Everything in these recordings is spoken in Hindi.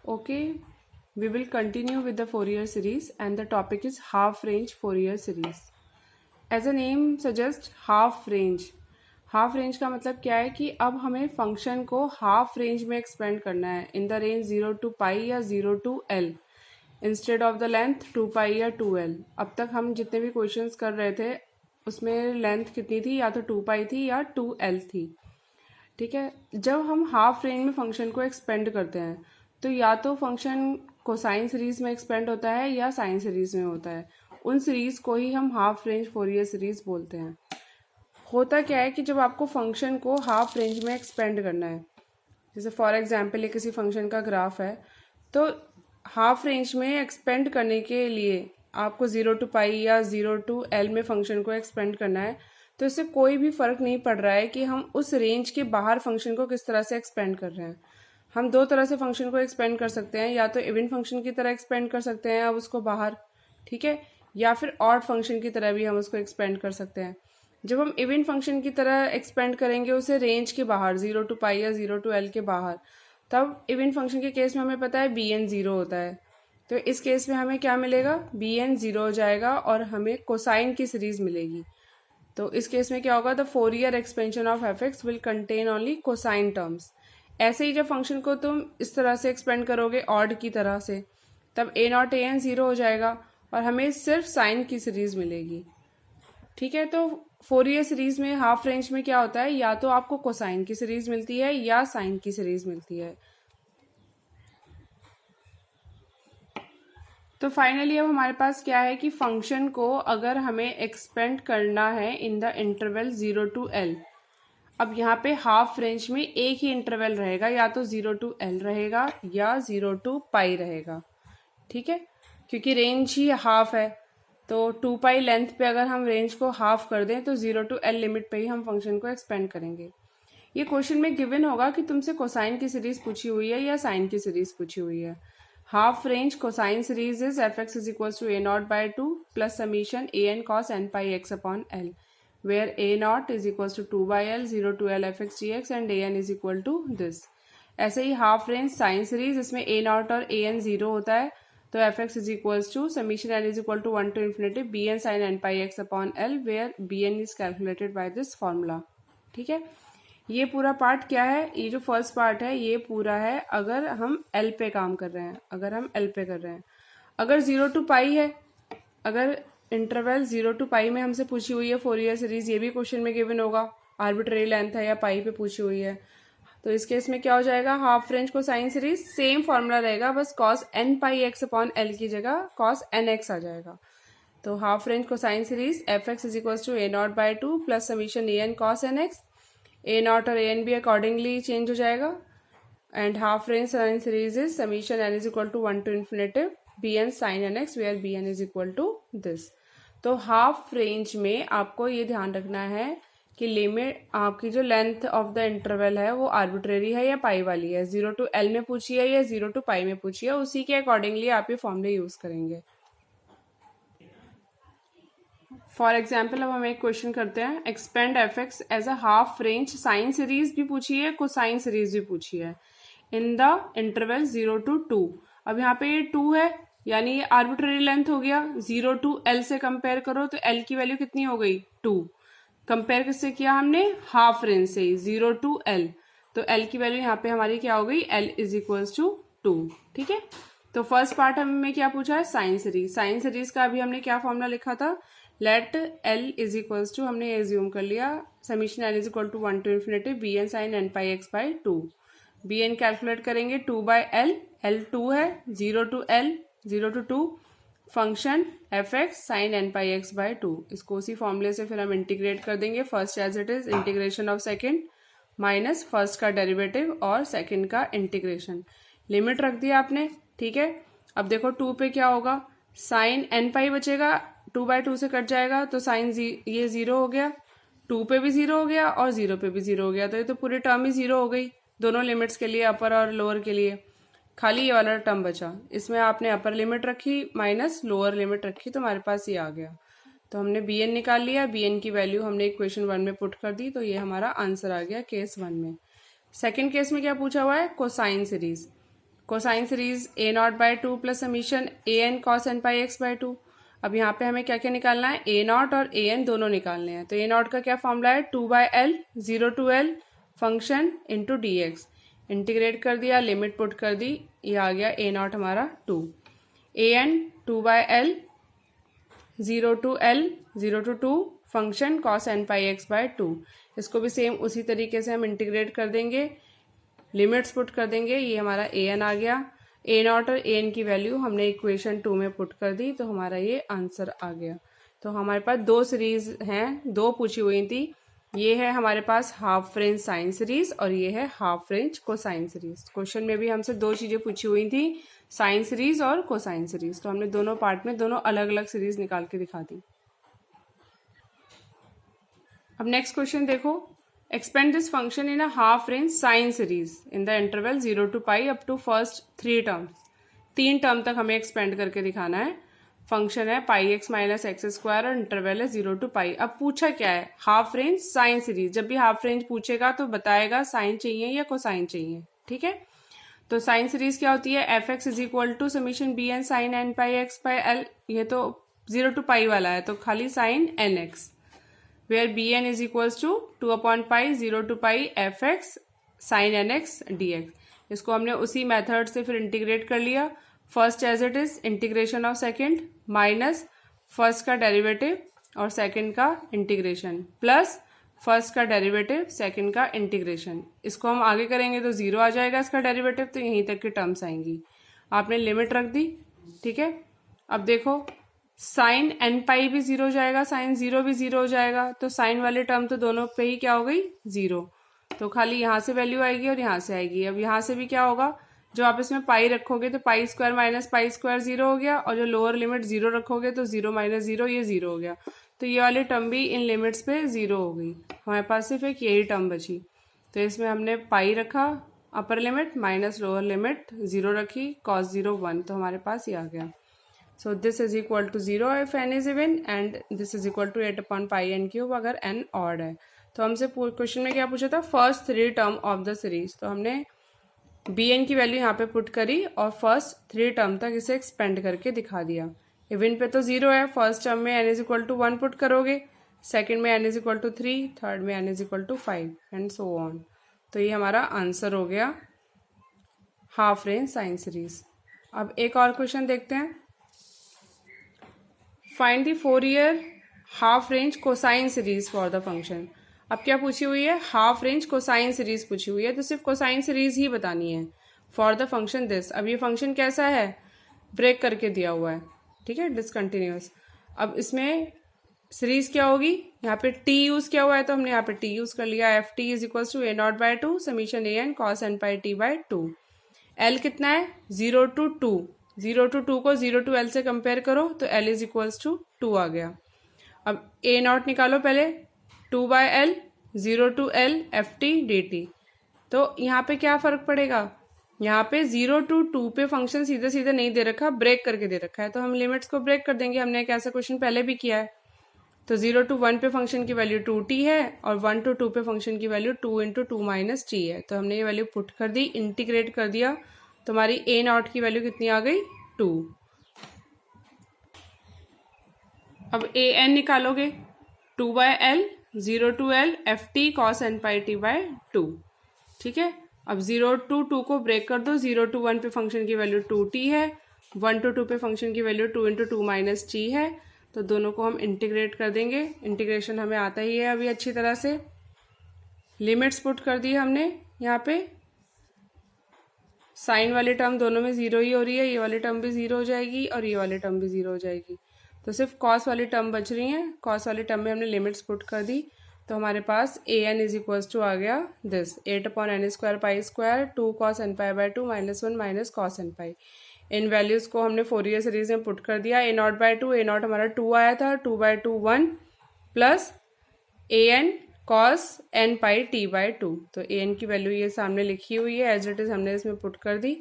Okay, we will continue with the Fourier series and the topic is half range Fourier series. As a name suggests, half range. Half range का मतलब क्या है कि अब हमें फंक्शन को हाफ रेंज में एक्सपेंड करना है इन द रेंज 0 to पाई या 0 to l instead of the length 2 पाई या 2l। अब तक हम जितने भी क्वेश्चंस कर रहे थे उसमें लेंथ कितनी थी, या तो 2 पाई थी या 2l थी। ठीक है, जब हम हाफ रेंज में फंक्शन को एक्सपेंड करते हैं तो या तो फंक्शन कोसाइन सीरीज में एक्सपेंड होता है या साइन सीरीज में होता है। उन सीरीज को ही हम हाफ रेंज फोरियर सीरीज बोलते हैं। होता क्या है कि जब आपको फंक्शन को हाफ रेंज में एक्सपेंड करना है, जैसे फॉर एग्जांपल ये किसी फंक्शन का ग्राफ है, तो हाफ रेंज में एक्सपेंड करने के लिए आपको 0 to पाई या 0 to l में फंक्शन को एक्सपेंड करना है। तो इससे कोई भी फर्क नहीं पड़ रहा है कि हम उस रेंज के बाहर फंक्शन को किस तरह से एक्सपेंड कर रहे हैं। हम दो तरह से फंक्शन को एक्सपेंड कर सकते हैं, या तो इवन फंक्शन की तरह एक्सपेंड कर सकते हैं अब उसको बाहर, ठीक है, या फिर ऑड फंक्शन की तरह भी हम उसको एक्सपेंड कर सकते हैं। जब हम इवन फंक्शन की तरह एक्सपेंड करेंगे उसे रेंज के बाहर 0 to पाई या 0 to l के बाहर, तब इवन फंक्शन के केस में हमें पता है bn 0 होता है। तो इस केस में हमें क्या मिलेगा, bn 0 हो जाएगा और हमें कोसाइन की सीरीज मिलेगी। तो इस केस में क्या होगा, the Fourier expansion of F x will contain only cosine terms. ऐसे ही जब फंक्शन को तुम इस तरह से एक्सपेंड करोगे ऑड की तरह से, तब a नॉट a n 0 हो जाएगा और हमें सिर्फ साइन की सीरीज मिलेगी। ठीक है, तो फोरियर सीरीज में हाफ रेंज में क्या होता है, या तो आपको कोसाइन की सीरीज मिलती है या साइन की सीरीज मिलती है। तो फाइनली अब हमारे पास क्या है कि फंक्शन को अगर हमें एक्सपेंड करना है इन द इंटरवल 0 to l, अब यहाँ पे हाफ रेंज में एक ही इंटरवल रहेगा, या तो 0 to l रहेगा या 0 to पाई रहेगा। ठीक है, क्योंकि रेंज ही हाफ है, तो 2 पाई लेंथ पे अगर हम रेंज को हाफ कर दें तो 0 to l लिमिट पे ही हम फंक्शन को एक्सपेंड करेंगे। ये क्वेश्चन में गिवन होगा कि तुमसे कोसाइन की सीरीज पूछी हुई है या साइन की सीरीज पूछी हुई है। Half range cosine series is f x is equal to a naught by 2 plus summation a n cos n pi x upon l, where a naught is equals to 2 by l 0 to l f x dx and a n is equal to this। ऐसे ही हाफ रेंज साइन सीरीज, इसमें a naught और a n 0 होता है, तो f x is equals to summation n is equal to 1 to infinity b n sine n pi x upon l, where b n is calculated by this formula. ठीक है, ये पूरा पार्ट क्या है, ये जो फर्स्ट पार्ट है ये पूरा है अगर हम एल पे काम कर रहे हैं, अगर हम एल पे कर रहे हैं। अगर 0 to पाई है, अगर इंटरवल 0 to पाई में हमसे पूछी हुई है फोरियर सीरीज, ये भी क्वेश्चन में गिवन होगा, आर्बिट्रेरी लेंथ है या पाई पे पूछी हुई है, तो इस केस में क्या हो जाएगा, half range cosine series same formula रहेगा, बस cos n pi x upon l की जगह cos n x आ जाएगा। तो half range cosine series f x is equal to a naught by 2 plus summation a n cos n x, a naught और a n भी अकॉर्डिंगली चेंज हो जाएगा, and half range sine series is summation n is equal to 1 to infinity b n sine n x, where b n is equal to this. तो हाफ रेंज में आपको ये ध्यान रखना है कि लिमिट आपकी जो लेंथ ऑफ द इंटरवल है वो आर्बिट्रेरी है या पाई वाली है, 0 to l में पूछी है या 0 to पाई में पूछी है, उसी के अकॉर्डिंगली आप ये फॉर्मूले यूज करेंगे। फॉर एग्जाम्पल अब हम एक क्वेश्चन करते हैं, expand f x as a half range sine series भी पूछी है, कोसाइन सीरीज भी पूछी है इन द इंटरवल 0 to 2। अब यहाँ पे ये 2 है, यानी ये आर्बिट्रेरी लेंथ हो गया, 0 to l से कंपेयर करो तो l की वैल्यू कितनी हो गई, 2। कंपेयर किससे किया हमने, हाफ रेंज से, 0 to l, तो l की वैल्यू यहाँ पे हमारी क्या हो गई, l इज इक्वल्स टू 2। ठीक है, तो फर्स्ट पार्ट हमें क्या पूछा है, साइन सीरीज। साइन सीरीज का अभी हमने क्या फॉर्मूला लिखा था, let l is equals to, हमने एज्यूम कर लिया summation n is equal to 1 to infinity b n sine n pi x by 2। B n calculate करेंगे 2 बाई l, l 2 है, 0 to l 0 to 2 function f x sine n pi x by 2। इसको उसी फॉर्मूले से फिर हम इंटीग्रेट कर देंगे, first as it is integration of second minus first का डेरिवेटिव और सेकंड का इंटीग्रेशन, लिमिट रख दिया आपने। ठीक है, अब देखो 2 पे क्या होगा, साइन एन पाई बचेगा, 2 बाई 2 से कट जाएगा तो साइन ये 0 हो गया, 2 पे भी 0 हो गया और 0 पे भी 0 हो गया, तो ये तो पूरी टर्म ही 0 हो गई दोनों लिमिट्स के लिए, अपर और लोअर के लिए। खाली ये वाला टर्म बचा, इसमें आपने अपर लिमिट रखी माइनस लोअर लिमिट रखी, तो हमारे पास ये आ गया। तो हमने बी एन निकाल लिया, बी एन की वैल्यू हमने इक्वेशन 1 में पुट कर दी, तो ये हमारा आंसर आ गया केस 1 में। सेकंड केस में क्या पूछा हुआ है, cosine series. Cosine series a naught by two plus summation a n cos n pi x by two. अब यहाँ पे हमें क्या क्या निकालना है, ए नॉट और ए एन दोनों निकालने हैं। तो ए नॉट का क्या फॉर्मूला है, 2/L 0 to L function into D x. Integrate कर दिया, लिमिट पुट कर दी, ये आ गया ए नॉट हमारा 2। A n 2/L 0 to L 0 to 2 function cos n pi x by 2। इसको भी सेम उसी तरीके से हम इंटीग्रेट कर देंगे, लिमिट्स पुट कर देंगे, ये हमारा ए एन आ गया। ए नॉट और ए एन की वैल्यू हमने इक्वेशन 2 में पुट कर दी, तो हमारा ये आंसर आ गया। तो हमारे पास दो सीरीज हैं, दो पूछी हुई थी। ये है हमारे पास हाफ रेंज साइन सीरीज और ये है half range cosine series. Question में भी हमसे दो चीजें पूछी हुई थी, साइन सीरीज और कोसाइन सीरीज। तो हमने दोनों पार्ट में दोनों अलग अलग सीरीज निकाल के दिखा दी। अब नेक्स्ट क्वेश्चन देखो, expand this function in a half range sine series in the interval 0 to pi up to first 3 terms. 3 term तक हमें एक्सपेंड करके दिखाना है। फंक्शन है pi x minus x square और इंटरवल है 0 to पाई। अब पूछा क्या है, हाफ रेंज साइन सीरीज। जब भी हाफ रेंज पूछेगा तो बताएगा साइन चाहिए या कोसाइन चाहिए, ठीक है। तो साइन सीरीज क्या होती है, f x is equal to summation b n sine n pi x by l. ये तो 0 to पाई वाला है, तो खाली sine n x, where bn is equals to 2/पाई 0 to pi f x sine n x d x. इसको हमने उसी मेथड से फिर इंटीग्रेट कर लिया। First as it is integration of second minus first का डेरिवेटिव और सेकेंड का इंटीग्रेशन प्लस फर्स्ट का डेरिवेटिव सेकेंड का इंटीग्रेशन। इसको हम आगे करेंगे तो 0 आ जाएगा इसका डेरिवेटिव, तो यहीं तक की टर्म्स आएंगी। आपने लिमिट रख दी, ठीक है। अब देखो साइन एन पाई भी 0 हो जाएगा, साइन 0 भी 0 हो जाएगा, तो साइन वाले टर्म तो दोनों पे ही क्या हो गई, 0। तो खाली यहाँ से वैल्यू आएगी और यहाँ से आएगी। अब यहाँ से भी क्या होगा, जो आप इसमें पाई रखोगे तो pi square minus pi square 0 हो गया, और जो लोअर लिमिट 0 रखोगे तो 0 माइनस 0 ये 0 हो गया। तो ये वाली टर्म भी इन लिमिट्स पे 0 हो गई। हमारे पास सिर्फ एक यही टर्म बची। तो इसमें हमने पाई रखा upper limit minus lower limit 0 रखी, cos 0 1, तो हमारे पास ये आ गया। So this is equal to 0 if n is even and this is equal to 8/पाई n cube अगर n ऑड है। तो हमसे क्वेश्चन में क्या पूछा था, first 3 term of the series. तो हमने बी एन की वैल्यू यहाँ पे पुट करी और फर्स्ट 3 टर्म तक इसे एक्सपेंड करके दिखा दिया। इवन पे तो 0 है, फर्स्ट टर्म में n is equal to 1 put करोगे, सेकेंड में n is equal to 3, third में n is equal to 5 and so on. तो ये हमारा आंसर हो गया हाफ रेंज साइन सीरीज। अब एक और क्वेश्चन देखते हैं, find the Fourier half range cosine series for the function. अब क्या पूछी हुई है, हाफ रेंज कोसाइन सीरीज पूछी हुई है, तो सिर्फ कोसाइन सीरीज ही बतानी है फॉर द फंक्शन दिस। अब ये फंक्शन कैसा है, ब्रेक करके दिया हुआ है, ठीक है, डिसकंटिन्यूअस। अब इसमें सीरीज क्या होगी, यहाँ पे टी यूज किया हुआ है तो हमने यहाँ पे टी यूज कर लिया। F t is equal to a naught by 2 summation a n cos n pi t by 2। L कितना है, 0 to 2, 0 to 2 को 0 to L से कंपेयर करो तो L इज इक्वल्स टू 2 आ गया। अब ए नॉट निकालो पहले, 2/L 0 to L f T D T. तो यहाँ पे क्या फर्क पड़ेगा, यहाँ पे 0 to 2 पे फंक्शन सीधे सीधे नहीं दे रखा, ब्रेक करके दे रखा है, तो हम लिमिट्स को ब्रेक कर देंगे। हमने एक ऐसा क्वेश्चन पहले भी किया है। तो 0 to 1 पे फंक्शन की वैल्यू 2t है और 1 to 2 पे फंक्शन की वैल्यू 2 into 2 माइनस t है। तो हमने ये वैल्यू पुट कर दी, इंटीग्रेट कर दिया, तो हमारी ए नॉट की वैल्यू कितनी आ गई, 2। अब ए एन निकालोगे, 2/L 0 to L f t cos n pi t by 2, ठीक है। अब 0 to 2 को ब्रेक कर दो, 0 to 1 पे फंक्शन की वैल्यू 2t है, 1 to 2 पे फंक्शन की वैल्यू 2 into 2 माइनस t है। तो दोनों को हम इंटीग्रेट कर देंगे, इंटीग्रेशन हमें आता ही है अभी अच्छी तरह से। लिमिट्स पुट कर दी हमने, यहाँ पे साइन वाली टर्म दोनों में 0 ही हो रही है, ये वाली टर्म भी 0 हो जाएगी और ये वाली टर्म भी 0 हो जाएगी। तो सिर्फ कॉस वाली टर्म बच रही है, कॉस वाली टर्म में हमने लिमिट्स पुट कर दी। तो हमारे पास A N is equals to आ गया this 8/n square pi square 2 cos n pi by 2 -1 minus cos n pi. In values को हमने फोरियर सीरीज में पुट कर दिया। ए नॉट बाय 2, ए नॉट हमारा 2 आया था, 2/2 1 plus A n cos n pi t by 2। तो ए एन की वैल्यू ये सामने लिखी हुई है, एज इट इज हमने इसमें पुट कर दी,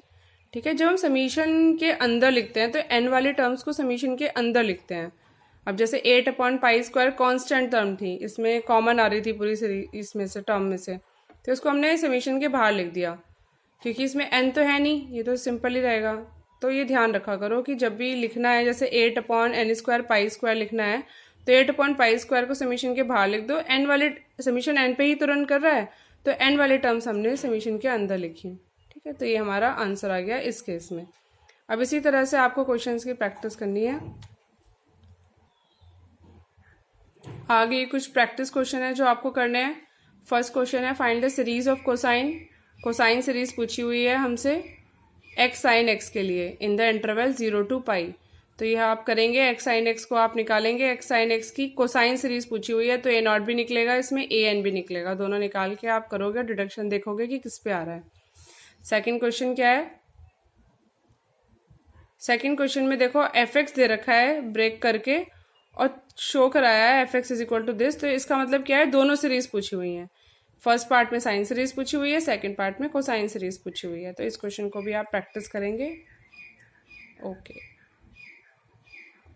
ठीक है। जब हम समीशन के अंदर लिखते हैं तो एन वाले टर्म्स को समीशन के अंदर लिखते हैं। अब जैसे 8/पाई स्क्वायर कॉन्स्टेंट टर्म थी, इसमें कॉमन आ रही थी पूरी सीरीज इसमें से, टर्म में से, तो इसको हमने समीशन के बाहर लिख दिया क्योंकि इसमें n तो है नहीं, ये तो सिंपल ही रहेगा। तो ये ध्यान रखा करो कि जब भी लिखना है, जैसे 8/n² पाई स्क्वायर लिखना है, तो 8/पाई² को समीशन के बाहर लिख दो। n वाले समीशन n पे ही तो रन कर रहा है, तो n वाले टर्म्स हमने समीशन के अंदर लिखी। ठीक है, तो ये हमारा आंसर आ गया इस केस में। अब इसी तरह से आपको क्वेश्चंस की प्रैक्टिस करनी है। आगे कुछ प्रैक्टिस क्वेश्चन है जो आपको करने हैं। फर्स्ट क्वेश्चन है, find the series of cosine. Cosine series पूछी हुई है हमसे x sin x के लिए इन द इंटरवल 0 to पाई। तो यह आप करेंगे, x sin x को आप निकालेंगे, x sin x की कोसाइन सीरीज पूछी हुई है, तो a0 भी निकलेगा, इसमें an भी निकलेगा। दोनों निकाल के आप करोगे डिडक्शन, देखोगे कि किस पे आ रहा है। सेकंड क्वेश्चन क्या है? सेकंड क्वेश्चन में देखो fx दे रखा है ब्रेक करके और शो कराया है fx is equal to this. तो इसका मतलब क्या है, दोनों सीरीज पूछी हुई है। फर्स्ट पार्ट में साइन सीरीज पूछी हुई है, सेकंड पार्ट में कोसाइन सीरीज पूछी हुई है। तो इस क्वेश्चन को भी आप प्रैक्टिस करेंगे। ओके।